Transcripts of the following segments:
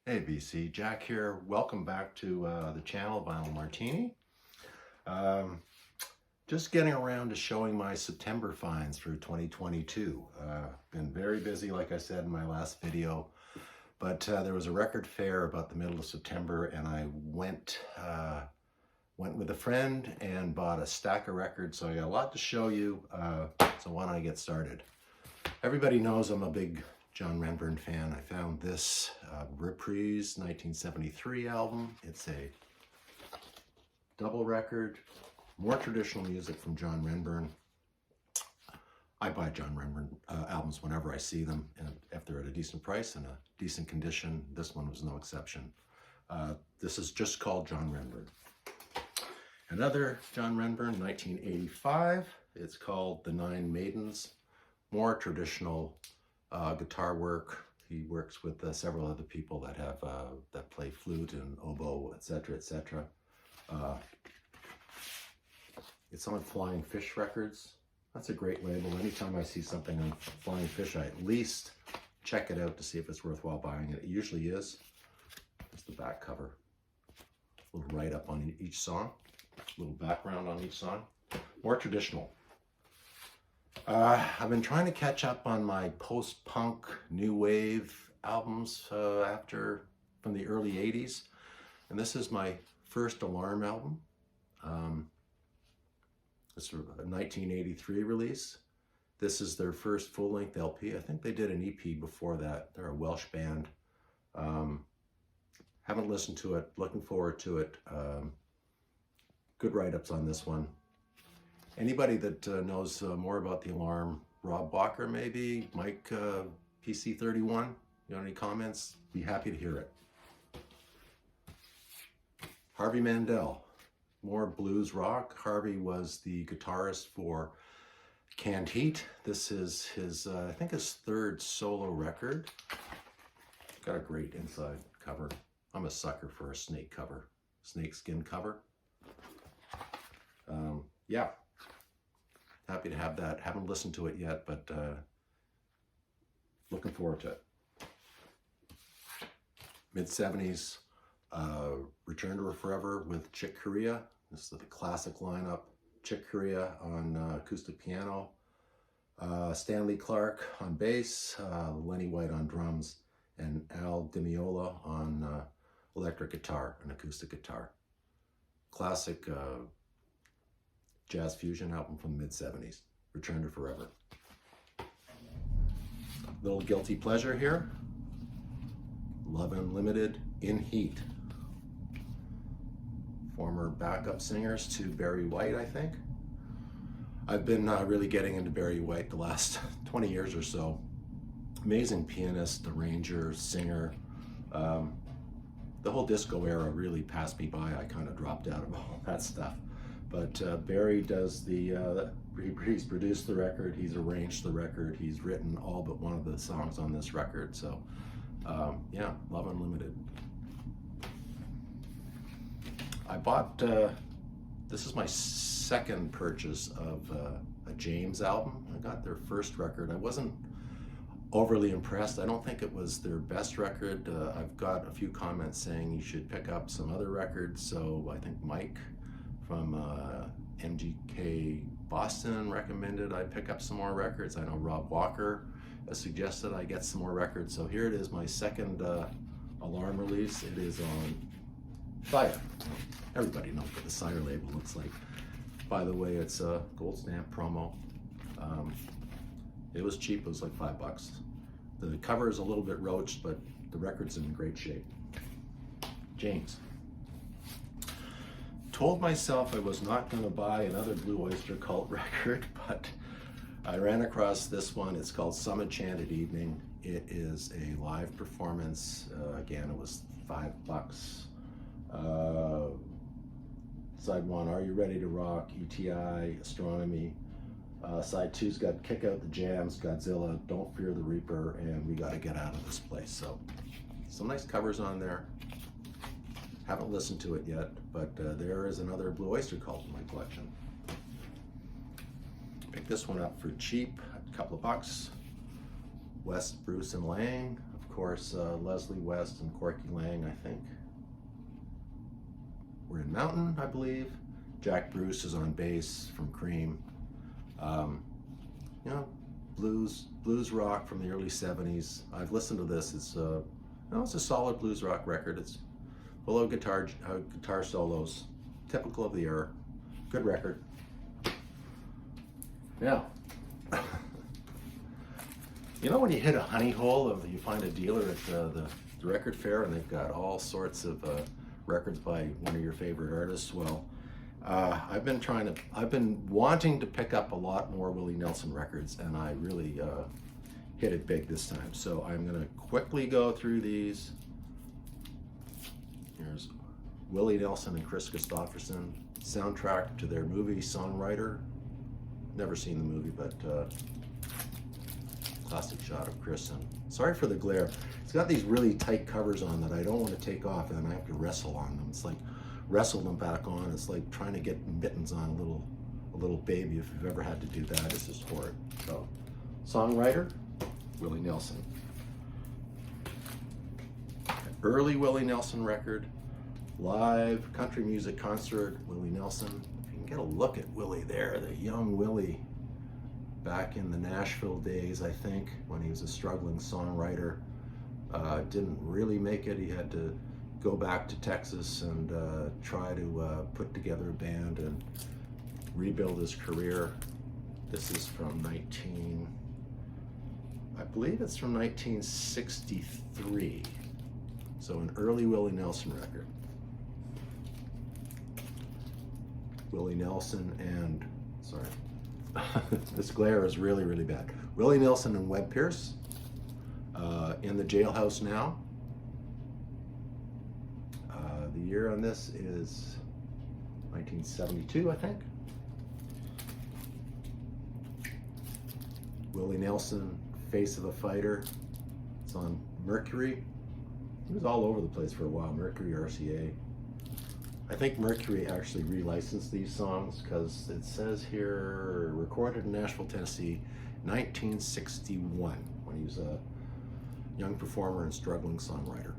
Hey BC, Jack here. Welcome back to the channel, Vinyl Martini. Just getting around to showing my September finds for 2022. Been very busy, like I said in my last video, but there was a record fair about the middle of September, and I went with a friend and bought a stack of records, so I got a lot to show you, so why don't I get started? Everybody knows I'm a big John Renbourn fan. I found this Reprise 1973 album. It's a double record, more traditional music from John Renbourn. I buy John Renbourn albums whenever I see them, and if they're at a decent price and a decent condition. This one was no exception. This is just called John Renbourn. Another John Renbourn, 1985. It's called The Nine Maidens. More traditional guitar work. He works with several other people that have that play flute and oboe, etc., etc. It's on Flying Fish Records. That's a great label. Anytime I see something on Flying Fish, I at least check it out to see if it's worthwhile buying it. It usually is. There's the back cover. A little write-up on each song. A little background on each song. More traditional. I've been trying to catch up on my post-punk, new wave albums from the early 80s. And this is my first Alarm album. It's a 1983 release. This is their first full-length LP. I think they did an EP before that. They're a Welsh band. Haven't listened to it. Looking forward to it. Good write-ups on this one. Anybody that knows more about the Alarm, Rob Walker maybe, Mike PC31, you got any comments? Be happy to hear it. Harvey Mandel, more blues rock. Harvey was the guitarist for Canned Heat. This is his, I think his third solo record. Got a great inside cover. I'm a sucker for a snake cover, snake skin cover. Yeah. Happy to have that. Haven't listened to it yet, but looking forward to it. Mid-70s, Return to Forever with Chick Corea. This is the classic lineup. Chick Corea on acoustic piano, Stanley Clarke on bass, Lenny White on drums, and Al Di Meola on electric guitar and acoustic guitar. Classic jazz fusion album from the mid-70s, Return to Forever. Little guilty pleasure here, Love Unlimited in Heat. Former backup singers to Barry White, I think. I've been really getting into Barry White the last 20 years or so. Amazing pianist, arranger, singer. The whole disco era really passed me by. I kind of dropped out of all that stuff. But Barry does he's produced the record, he's arranged the record, he's written all but one of the songs on this record. So yeah, Love Unlimited. I bought, this is my second purchase of a James album. I got their first record. I wasn't overly impressed. I don't think it was their best record. I've got a few comments saying you should pick up some other records. So I think Mike from MGK Boston recommended I pick up some more records. I know Rob Walker suggested I get some more records. So here it is, my second Alarm release. It is on Sire. Everybody knows what the Sire label looks like. By the way, it's a gold stamp promo. It was cheap, it was like $5. The cover is a little bit roached, but the record's in great shape. James. Told myself I was not going to buy another Blue Oyster Cult record, but I ran across this one. It's called Some Enchanted Evening. It is a live performance. Again, it was $5. Side 1, Are You Ready to Rock, ETI, Astronomy. Side 2's got Kick Out the Jams, Godzilla, Don't Fear the Reaper, and We Gotta Get Out of This Place. So some nice covers on there. Haven't listened to it yet, but there is another Blue Oyster Cult in my collection. Picked this one up for cheap, a couple of bucks. West, Bruce and Lang, of course, Leslie West and Corky Lang, I think. We're in Mountain, I believe. Jack Bruce is on bass from Cream. You know, blues rock from the early 70s. I've listened to this. It's it's a solid blues rock record. It's full of guitar solos, typical of the era. Good record. Now, you know when you hit a honey hole of you find a dealer at the record fair and they've got all sorts of records by one of your favorite artists? Well, I've been wanting to pick up a lot more Willie Nelson records, and I really hit it big this time. So I'm gonna quickly go through these. Here's Willie Nelson and Kris Kristofferson, soundtrack to their movie Songwriter. Never seen the movie, but classic shot of Kris. And sorry for the glare. It's got these really tight covers on that I don't want to take off, and then I have to wrestle on them. It's like wrestle them back on. It's like trying to get mittens on a little baby. If you've ever had to do that, it's just horrid. So, Songwriter, Willie Nelson. Early Willie Nelson record, live country music concert, Willie Nelson. You can get a look at Willie there, the young Willie back in the Nashville days, I think, when he was a struggling songwriter. Didn't really make it. He had to go back to Texas and try to put together a band and rebuild his career. This is from I believe it's from 1963. So an early Willie Nelson record. Willie Nelson and, sorry, this glare is really, really bad. Willie Nelson and Webb Pierce, In the Jailhouse Now. The year on this is 1972, I think. Willie Nelson, Face of a Fighter. It's on Mercury. He was all over the place for a while, Mercury, RCA. I think Mercury actually relicensed these songs because it says here, recorded in Nashville, Tennessee, 1961, when he was a young performer and struggling songwriter.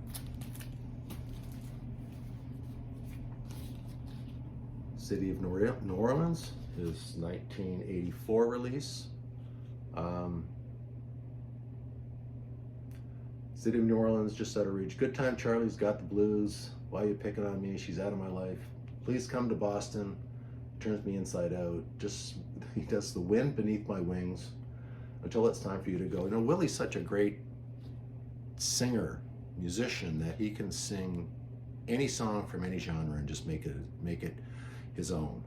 City of New Orleans, his 1984 release. City of New Orleans, Just Out of Reach. Good Time Charlie's Got the Blues. Why You Picking on Me? She's Out of My Life. Please Come to Boston. Turns Me Inside Out. He does The Wind Beneath My Wings. Until It's Time for You to Go. You know, Willie's such a great singer, musician, that he can sing any song from any genre and just make it his own.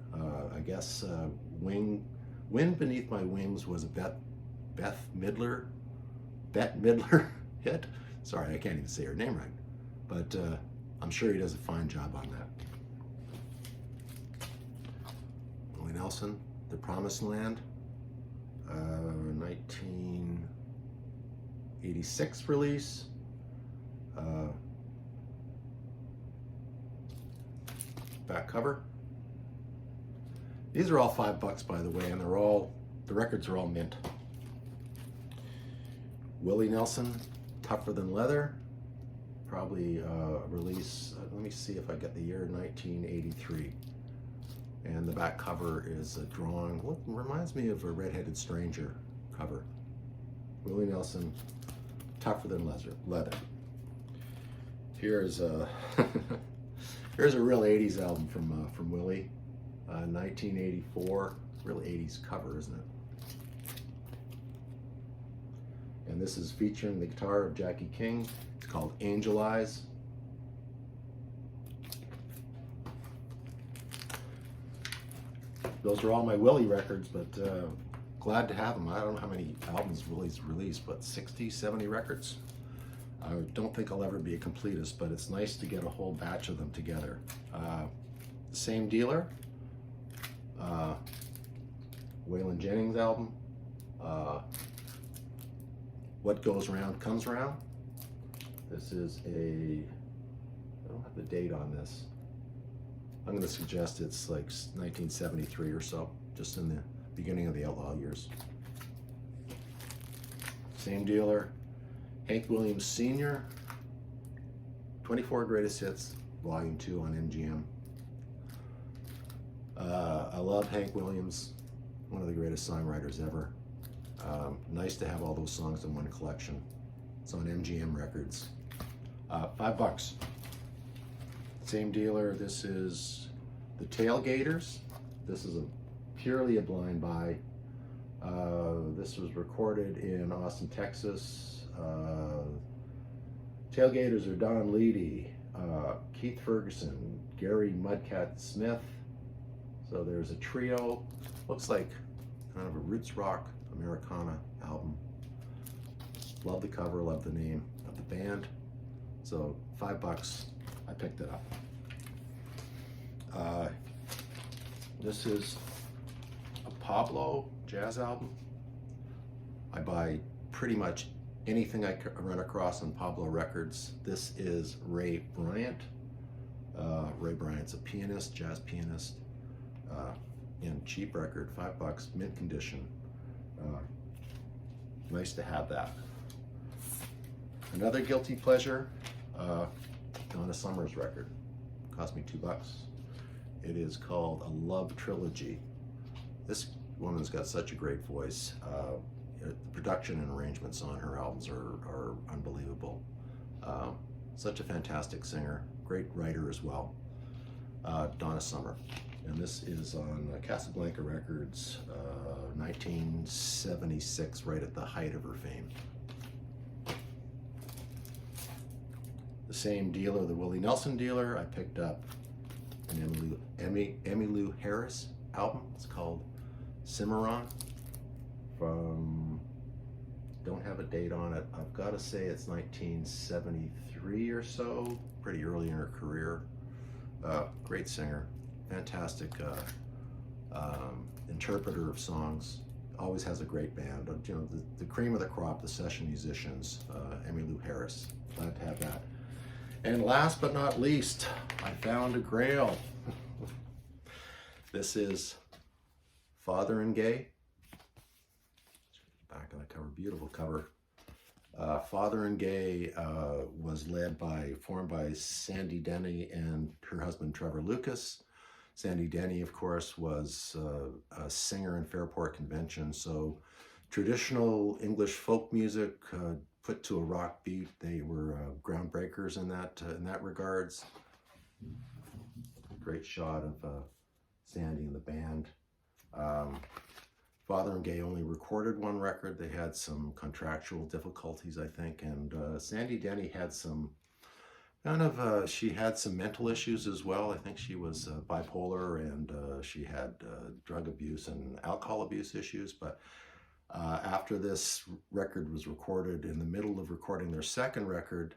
I guess Wind Beneath My Wings was a Bette Midler hit. Sorry, I can't even say her name right, but I'm sure he does a fine job on that. Willie Nelson, The Promised Land, 1986 release. Back cover. These are all $5, by the way, and the records are all mint. Willie Nelson, Tougher Than Leather, probably release, let me see if I get the year, 1983. And the back cover is a drawing, reminds me of a Red-Headed Stranger cover. Willie Nelson, Tougher Than Leather. Here's a, here's a real 80s album from Willie, 1984, real 80s cover, isn't it? And this is featuring the guitar of Jackie King. It's called Angel Eyes. Those are all my Willie records, but glad to have them. I don't know how many albums Willie's released, but 60, 70 records. I don't think I'll ever be a completist, but it's nice to get a whole batch of them together. Same dealer. Waylon Jennings album. What Goes Around Comes Around. This is I don't have the date on this. I'm going to suggest it's like 1973 or so, just in the beginning of the Outlaw years. Same dealer. Hank Williams Sr., 24 Greatest Hits, Volume 2 on MGM. I love Hank Williams, one of the greatest songwriters ever. Nice to have all those songs in one collection. It's on MGM Records. $5. Same dealer. This is the Tailgaters. This is purely a blind buy. This was recorded in Austin, Texas. Tailgaters are Don Leedy, Keith Ferguson, Gary Mudcat Smith. So there's a trio. Looks like kind of a roots rock Americana album. Love the cover, love the name of the band. So $5, I picked it up. This is a Pablo jazz album. I buy pretty much anything I run across on Pablo Records. This is Ray Bryant. Ray Bryant's a pianist, jazz pianist. In cheap record, $5, mint condition. Nice to have that. Another guilty pleasure, Donna Summers record. Cost me $2. It is called A Love Trilogy. This woman's got such a great voice. The production and arrangements on her albums are unbelievable. Such a fantastic singer, great writer as well. Donna Summer. And this is on Casablanca Records, 1976, right at the height of her fame. The same dealer, the Willie Nelson dealer, I picked up an Emmylou Harris album. It's called Cimarron, from, don't have a date on it. I've got to say it's 1973 or so, pretty early in her career. Great singer, fantastic interpreter of songs. Always has a great band. You know, the cream of the crop, the session musicians. Emmylou Harris, glad to have that. And last but not least, I found a grail. This is Father and Gay. Back of the cover, beautiful cover. Father and Gay was formed by Sandy Denny and her husband Trevor Lucas. Sandy Denny, of course, was a singer in Fairport Convention. So traditional English folk music put to a rock beat. They were groundbreakers in that regards. Great shot of Sandy and the band. Father and Gay only recorded one record. They had some contractual difficulties, I think, and Sandy Denny had some she had some mental issues as well. I think she was bipolar, and she had drug abuse and alcohol abuse issues. But after this record was recorded, in the middle of recording their second record,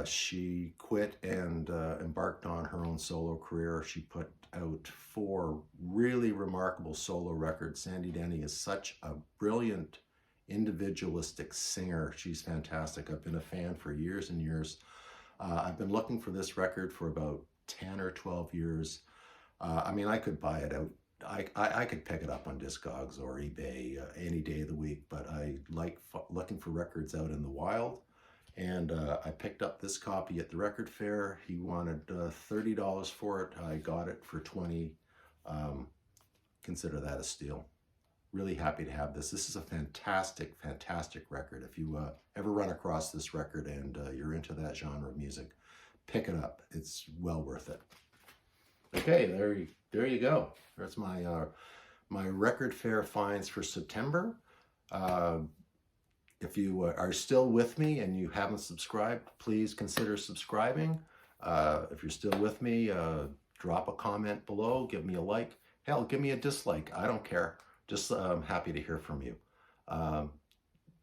she quit and embarked on her own solo career. She put out 4 really remarkable solo records. Sandy Denny is such a brilliant, individualistic singer. She's fantastic. I've been a fan for years and years. I've been looking for this record for about 10 or 12 years. I mean, I could buy it out. I could pick it up on Discogs or eBay any day of the week, but I like looking for records out in the wild. And I picked up this copy at the record fair. He wanted $30 for it. I got it for $20. Consider that a steal. Really happy to have this. This is a fantastic, fantastic record. If you ever run across this record and you're into that genre of music, pick it up. It's well worth it. Okay, there you go. That's my my record fair finds for September. If you are still with me and you haven't subscribed, please consider subscribing. If you're still with me, drop a comment below, give me a like. Hell, give me a dislike. I don't care. Just happy to hear from you.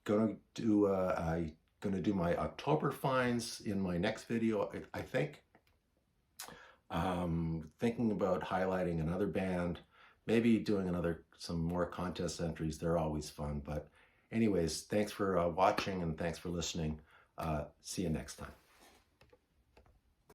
Gonna do my October finds in my next video, I think. Thinking about highlighting another band, maybe doing some more contest entries. They're always fun. But anyways, thanks for watching and thanks for listening. See you next time.